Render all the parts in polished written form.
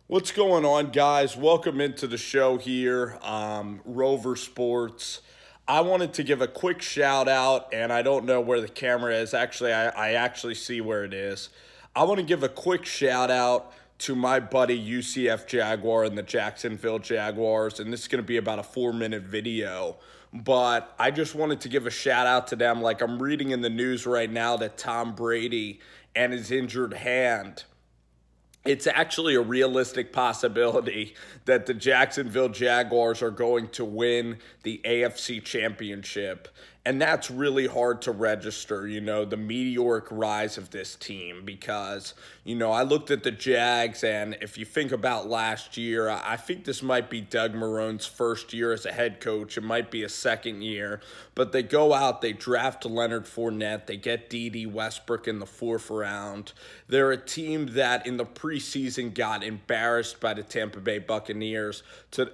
What's going on, guys? Welcome into the show here, Rover Sports. I wanted to give a quick shout out, and I don't know where the camera is. Actually, I actually see where it is. I want to give a quick shout out to my buddy UCF Jaguar and the Jacksonville Jaguars, and this is going to be about a 4-minute video. But I just wanted to give a shout out to them. Like, I'm reading in the news right now that Tom Brady and his injured hand, it's actually a realistic possibility that the Jacksonville Jaguars are going to win the AFC Championship. And that's really hard to register, the meteoric rise of this team because, I looked at the Jags, and if you think about last year, I think this might be Doug Marrone's first year as a head coach. It might be a second year, but they go out, they draft Leonard Fournette, they get D.D. Westbrook in the 4th round. They're a team that in the preseason got embarrassed by the Tampa Bay Buccaneers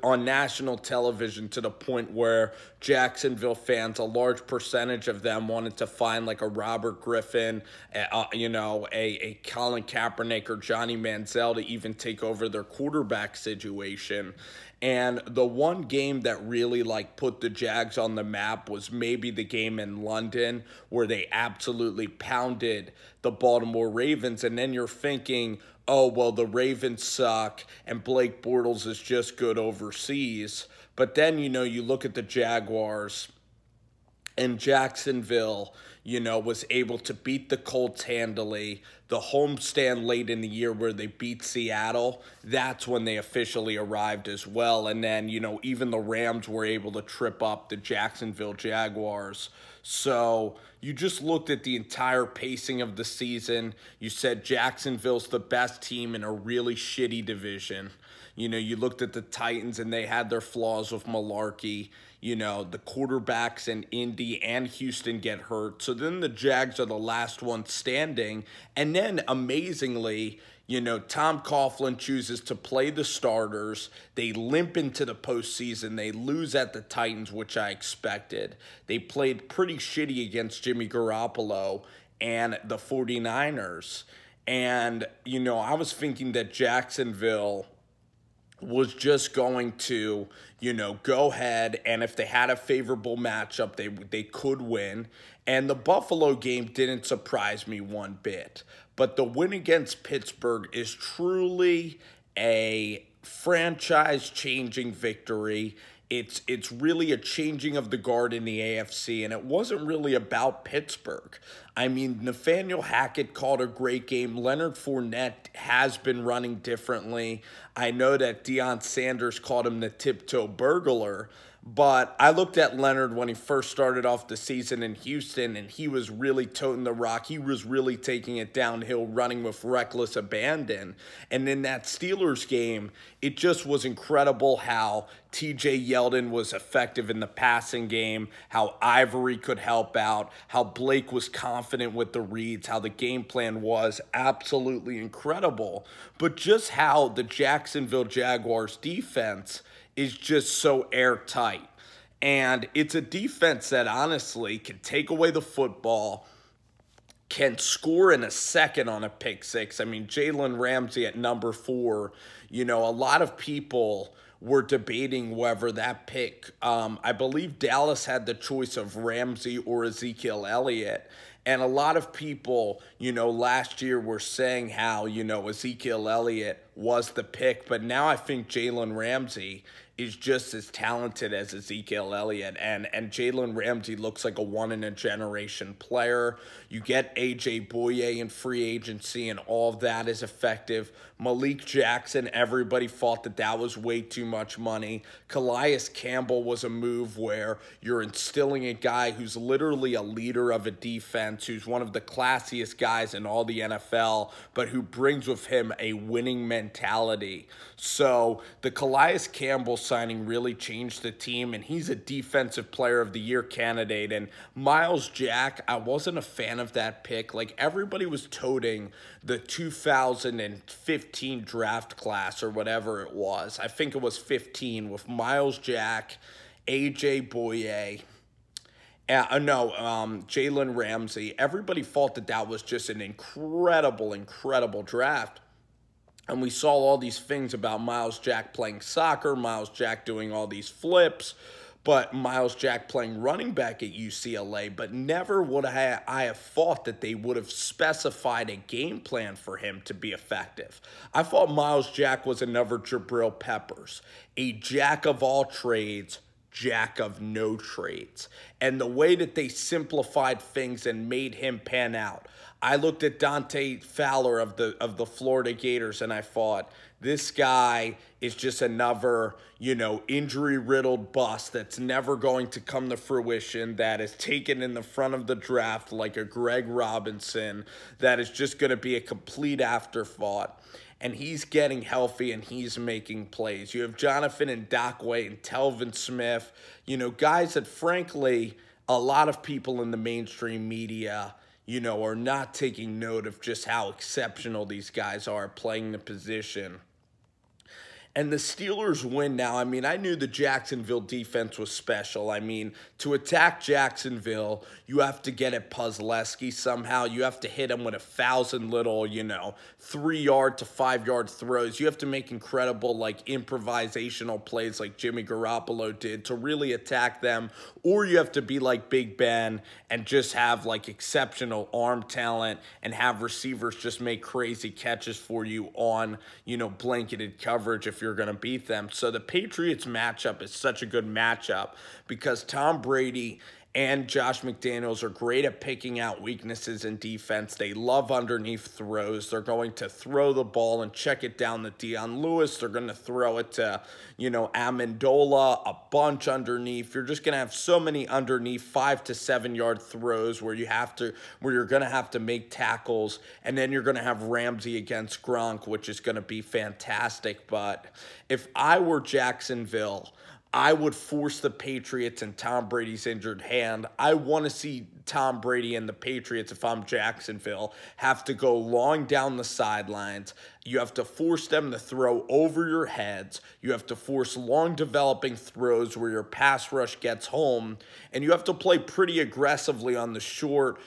on national television to the point where Jacksonville fans, a large percentage of them, wanted to find like a Robert Griffin, a Colin Kaepernick or Johnny Manziel to even take over their quarterback situation. And the one game that really put the Jags on the map was maybe the game in London where they absolutely pounded the Baltimore Ravens. And then you're thinking, oh, well, the Ravens suck and Blake Bortles is just good overseas. But then, you look at the Jaguars, and Jacksonville, was able to beat the Colts handily. The homestand late in the year where they beat Seattle, that's when they officially arrived as well. And then, even the Rams were able to trip up the Jacksonville Jaguars. So you just looked at the entire pacing of the season. You said Jacksonville's the best team in a really shitty division. You looked at the Titans, and they had their flaws with Malarkey. The quarterbacks in Indy and Houston get hurt. So then the Jags are the last one standing. And then, amazingly, Tom Coughlin chooses to play the starters. They limp into the postseason. They lose at the Titans, which I expected. They played pretty shitty against Jimmy Garoppolo and the 49ers. And, I was thinking that Jacksonville was just going to, go ahead, and if they had a favorable matchup, they could win. And the Buffalo game didn't surprise me one bit. But the win against Pittsburgh is truly a franchise-changing victory. It's really a changing of the guard in the AFC, and it wasn't really about Pittsburgh. I mean, Nathaniel Hackett called a great game. Leonard Fournette has been running differently. I know that Deion Sanders called him the tiptoe burglar, but I looked at Leonard when he first started off the season in Houston, and he was really toting the rock. He was really taking it downhill, running with reckless abandon. And in that Steelers game, it just was incredible how TJ Yeldon was effective in the passing game, how Ivory could help out, how Blake was confident with the reads, how the game plan was absolutely incredible. But just how the Jacksonville Jaguars defense is just so airtight. And it's a defense that honestly can take away the football, can score in a second on a pick six. I mean, Jalen Ramsey at number 4, a lot of people were debating whether that pick, I believe Dallas had the choice of Ramsey or Ezekiel Elliott. And a lot of people, last year were saying how, Ezekiel Elliott was the pick. But now I think Jalen Ramsey is just as talented as Ezekiel Elliott. And Jalen Ramsey looks like a one-in-a-generation player. You get A.J. Bouye in free agency, and all of that is effective. Malik Jackson, everybody thought that was way too much money. Calais Campbell was a move where you're instilling a guy who's literally a leader of a defense, who's one of the classiest guys in all the NFL, but who brings with him a winning mentality. So the Calais Campbell signing really changed the team, and he's a Defensive Player of the Year candidate. And Miles Jack, I wasn't a fan of that pick. Everybody was toting the 2015 draft class or whatever it was. I think it was 15 with Miles Jack, A.J. Bouye, Jalen Ramsey. Everybody thought that was just an incredible draft. And we saw all these things about Miles Jack playing soccer, Miles Jack doing all these flips, but Miles Jack playing running back at UCLA. But never would I have thought that they would have specified a game plan for him to be effective. I thought Miles Jack was another Jabril Peppers, a jack of all trades, jack of no trades. And the way that they simplified things and made him pan out. I looked at Dante Fowler of the Florida Gators and I thought, this guy is just another, injury-riddled bust that's never going to come to fruition, that is taken in the front of the draft like a Greg Robinson, that is just going to be a complete afterthought. And he's getting healthy and he's making plays. You have Jonathan Ndakwe and Telvin Smith, guys that frankly a lot of people in the mainstream media are not taking note of just how exceptional these guys are playing the position. And the Steelers win now. I mean, I knew the Jacksonville defense was special. I mean, to attack Jacksonville, you have to get at Puzzleski somehow. You have to hit him with 1,000 little, 3-yard to 5-yard throws. You have to make incredible, improvisational plays like Jimmy Garoppolo did to really attack them. Or you have to be like Big Ben and just have, exceptional arm talent and have receivers just make crazy catches for you on, blanketed coverage if you're going to beat them. So the Patriots matchup is such a good matchup because Tom Brady and Josh McDaniels are great at picking out weaknesses in defense. They love underneath throws. They're going to throw the ball and check it down to Dion Lewis. They're going to throw it to, Amendola, a bunch underneath. You're just going to have so many underneath 5 to 7 yard throws where you're going to have to make tackles, and then you're going to have Ramsey against Gronk, which is going to be fantastic. But if I were Jacksonville, I would force the Patriots and Tom Brady's injured hand. I want to see Tom Brady and the Patriots, if I'm Jacksonville, have to go long down the sidelines. You have to force them to throw over your heads. You have to force long developing throws where your pass rush gets home. And you have to play pretty aggressively on the short,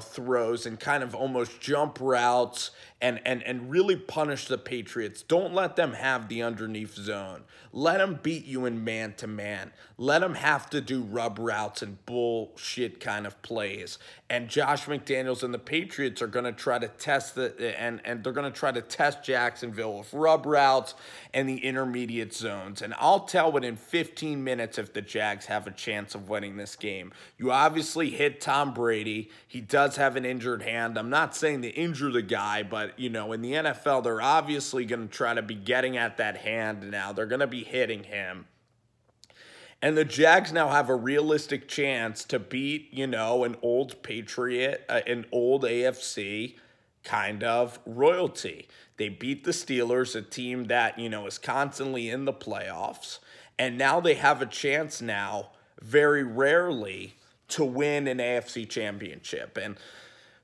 throws and kind of almost jump routes and really punish the Patriots. Don't let them have the underneath zone. Let them beat you in man-to-man. Let them have to do rub routes and bullshit kind of plays. And Josh McDaniels and the Patriots are going to try to test and they're going to try to test Jacksonville with rub routes and the intermediate zones. And I'll tell within 15 minutes if the Jags have a chance of winning this game. You obviously hit Tom Brady. He does have an injured hand. I'm not saying to injure the guy, but, in the NFL, they're obviously going to try to be getting at that hand now. They're going to be hitting him. And the Jags now have a realistic chance to beat, an old Patriot, an old AFC kind of royalty. They beat the Steelers, a team that, is constantly in the playoffs. And now they have a chance now, very rarely, to win an AFC championship. And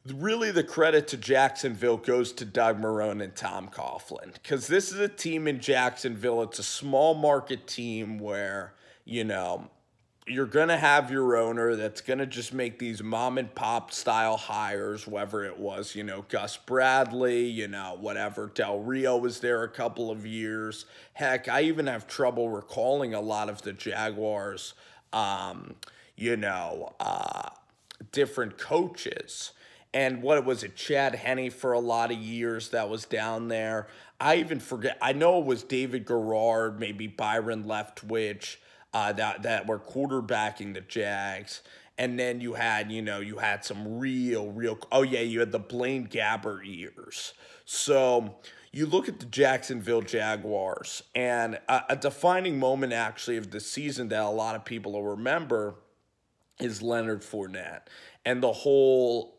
really the credit to Jacksonville goes to Doug Marrone and Tom Coughlin. Because this is a team in Jacksonville. It's a small market team where, you're going to have your owner that's going to just make these mom and pop style hires, whether it was, Gus Bradley, whatever. Del Rio was there a couple of years. Heck, I even have trouble recalling a lot of the Jaguars, different coaches. And what was it, Chad Henne for a lot of years that was down there. I even forget. I know it was David Garrard, maybe Byron Leftwich, that were quarterbacking the Jags. And then you had, you had some real, you had the Blaine Gabbert years. So you look at the Jacksonville Jaguars, and a defining moment actually of the season that a lot of people will remember is Leonard Fournette. And the whole,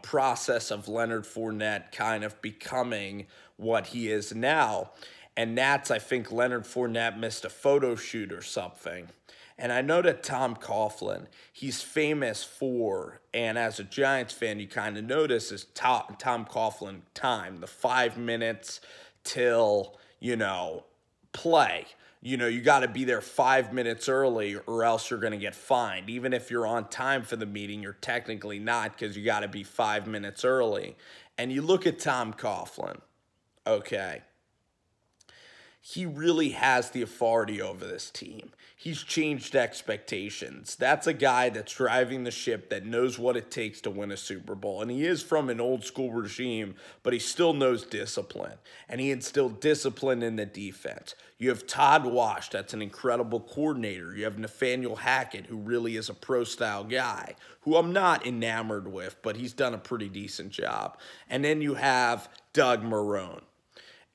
process of Leonard Fournette kind of becoming what he is now. And that's, I think, Leonard Fournette missed a photo shoot or something. And I know that Tom Coughlin, he's famous for, and as a Giants fan, you kind of notice is Tom Coughlin time, the 5 minutes till, play. You got to be there 5 minutes early or else you're going to get fined. Even if you're on time for the meeting, you're technically not because you got to be 5 minutes early. And you look at Tom Coughlin, okay. he really has the authority over this team. He's changed expectations. That's a guy that's driving the ship that knows what it takes to win a Super Bowl. And he is from an old school regime, but he still knows discipline. And he instilled discipline in the defense. You have Todd Wash, that's an incredible coordinator. You have Nathaniel Hackett, who really is a pro-style guy, who I'm not enamored with, but he's done a pretty decent job. And then you have Doug Marrone.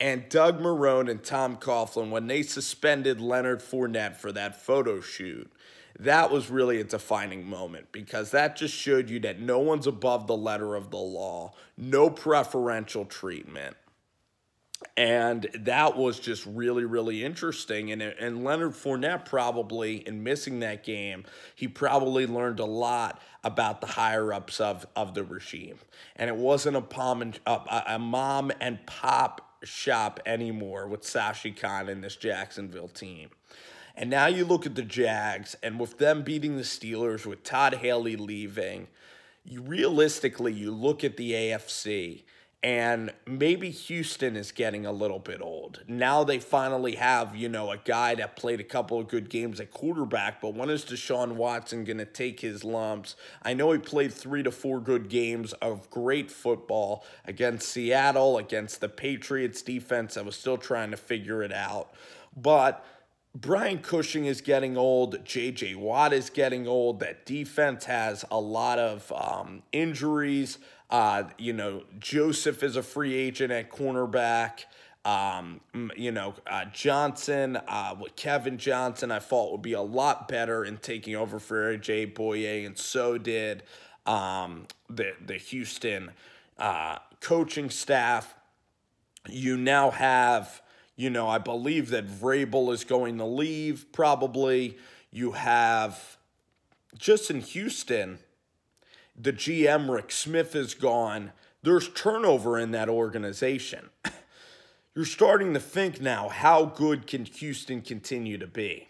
And Doug Marrone and Tom Coughlin, when they suspended Leonard Fournette for that photo shoot, that was really a defining moment, because that just showed you that no one's above the letter of the law, no preferential treatment. And that was just really, really interesting. And Leonard Fournette probably, in missing that game, he probably learned a lot about the higher-ups of the regime. And it wasn't a mom and pop shop anymore with Sashi Khan and this Jacksonville team. And now you look at the Jags, and with them beating the Steelers, with Todd Haley leaving, realistically, you look at the AFC, and maybe Houston is getting a little bit old. Now they finally have, a guy that played a couple of good games at quarterback, but when is Deshaun Watson going to take his lumps? I know he played 3 to 4 good games of great football against Seattle, against the Patriots defense. I was still trying to figure it out. But Brian Cushing is getting old. J.J. Watt is getting old. That defense has a lot of injuries. Joseph is a free agent at cornerback. Johnson, Kevin Johnson, I thought would be a lot better in taking over for A.J. Boye, and so did the Houston coaching staff. You now have, I believe that Vrabel is going to leave, probably. You have, just in Houston, the GM, Rick Smith, is gone. There's turnover in that organization. You're starting to think now, how good can Houston continue to be?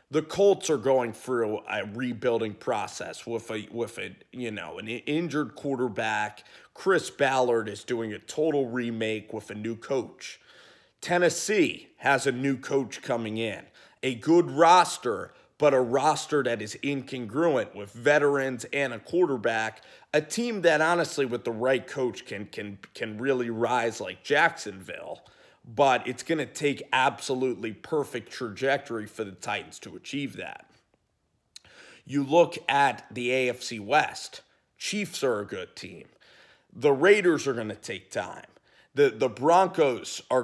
The Colts are going through a rebuilding process with an injured quarterback. Chris Ballard is doing a total remake with a new coach. Tennessee has a new coach coming in. A good roster, but a roster that is incongruent with veterans and a quarterback, a team that honestly with the right coach can really rise like Jacksonville, but it's going to take absolutely perfect trajectory for the Titans to achieve that. You look at the AFC West, Chiefs are a good team. The Raiders are going to take time. The Broncos are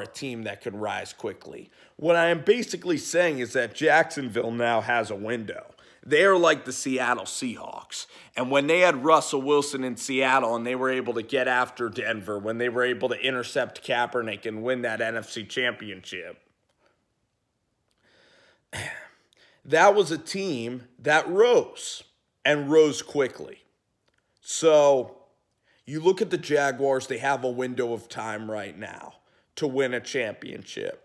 a team that can rise quickly. What I am basically saying is that Jacksonville now has a window. They are like the Seattle Seahawks. And when they had Russell Wilson in Seattle and they were able to get after Denver, when they were able to intercept Kaepernick and win that NFC championship, that was a team that rose, and rose quickly. So you look at the Jaguars, they have a window of time right now to win a championship.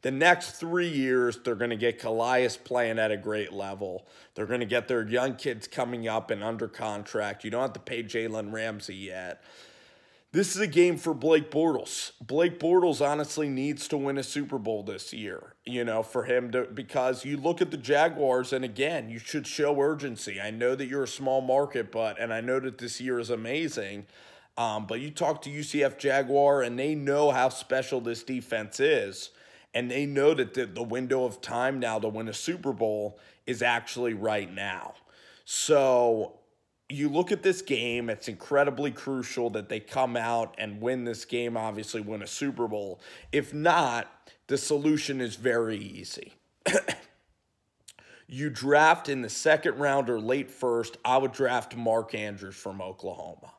The next 3 years, they're going to get Calais playing at a great level. They're going to get their young kids coming up and under contract. You don't have to pay Jalen Ramsey yet. This is a game for Blake Bortles. Blake Bortles honestly needs to win a Super Bowl this year, for him to, because you look at the Jaguars, and again, you should show urgency. I know that you're a small market, and I know that this year is amazing, but you talk to UCF Jaguar, and they know how special this defense is. And they know that the window of time now to win a Super Bowl is actually right now. So you look at this game, it's incredibly crucial that they come out and win this game, obviously win a Super Bowl. If not, the solution is very easy. You draft in the second round or late first. I would draft Mark Andrews from Oklahoma.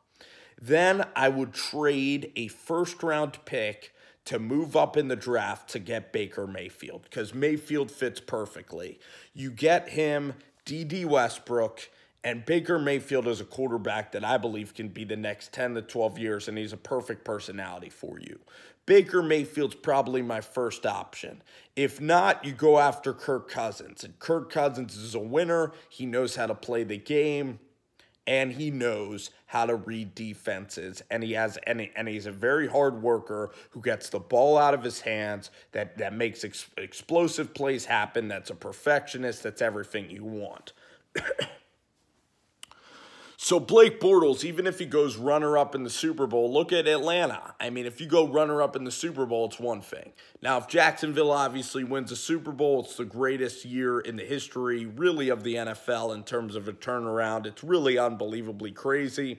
Then I would trade a first-round pick to move up in the draft to get Baker Mayfield, because Mayfield fits perfectly. You get him, D.D. Westbrook, and Baker Mayfield is a quarterback that I believe can be the next 10 to 12 years, and he's a perfect personality for you. Baker Mayfield's probably my first option. If not, you go after Kirk Cousins. And Kirk Cousins is a winner. He knows how to play the game. and he knows how to read defenses, and he's a very hard worker who gets the ball out of his hands, that makes explosive plays happen, that's a perfectionist, that's everything you want. So Blake Bortles, even if he goes runner-up in the Super Bowl, look at Atlanta. I mean, if you go runner-up in the Super Bowl, it's one thing. Now, if Jacksonville obviously wins a Super Bowl, it's the greatest year in the history, really, of the NFL in terms of a turnaround. It's really unbelievably crazy.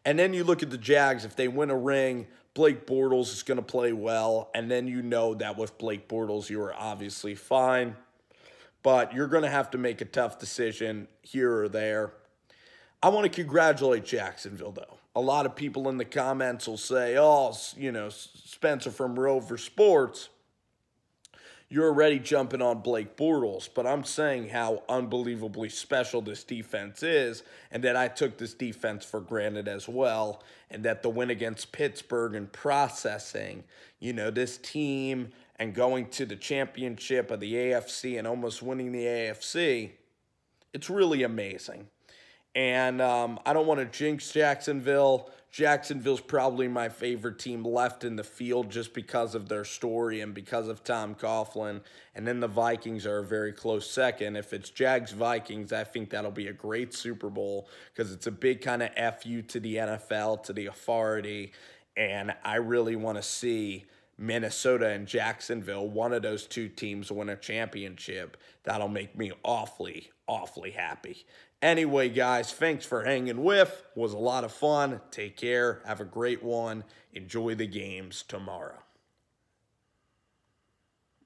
And then you look at the Jags. If they win a ring, Blake Bortles is going to play well. And then you know that with Blake Bortles, you are obviously fine. But you're going to have to make a tough decision here or there. I want to congratulate Jacksonville, though. A lot of people in the comments will say, oh, you know, Spencer from Rover Sports, you're already jumping on Blake Bortles. But I'm saying how unbelievably special this defense is, and that I took this defense for granted as well, and that the win against Pittsburgh and processing, you know, this team and going to the championship of the AFC and almost winning the AFC, it's really amazing. And I don't want to jinx Jacksonville. Jacksonville's probably my favorite team left in the field just because of their story and because of Tom Coughlin. And then the Vikings are a very close second. If it's Jags-Vikings, I think that'll be a great Super Bowl because it's a big kind of FU to the NFL, to the authority. And I really want to see Minnesota and Jacksonville, one of those two teams, win a championship. That'll make me awfully, awfully happy. Anyway, guys, thanks for hanging with. It was a lot of fun. Take care. Have a great one. Enjoy the games tomorrow.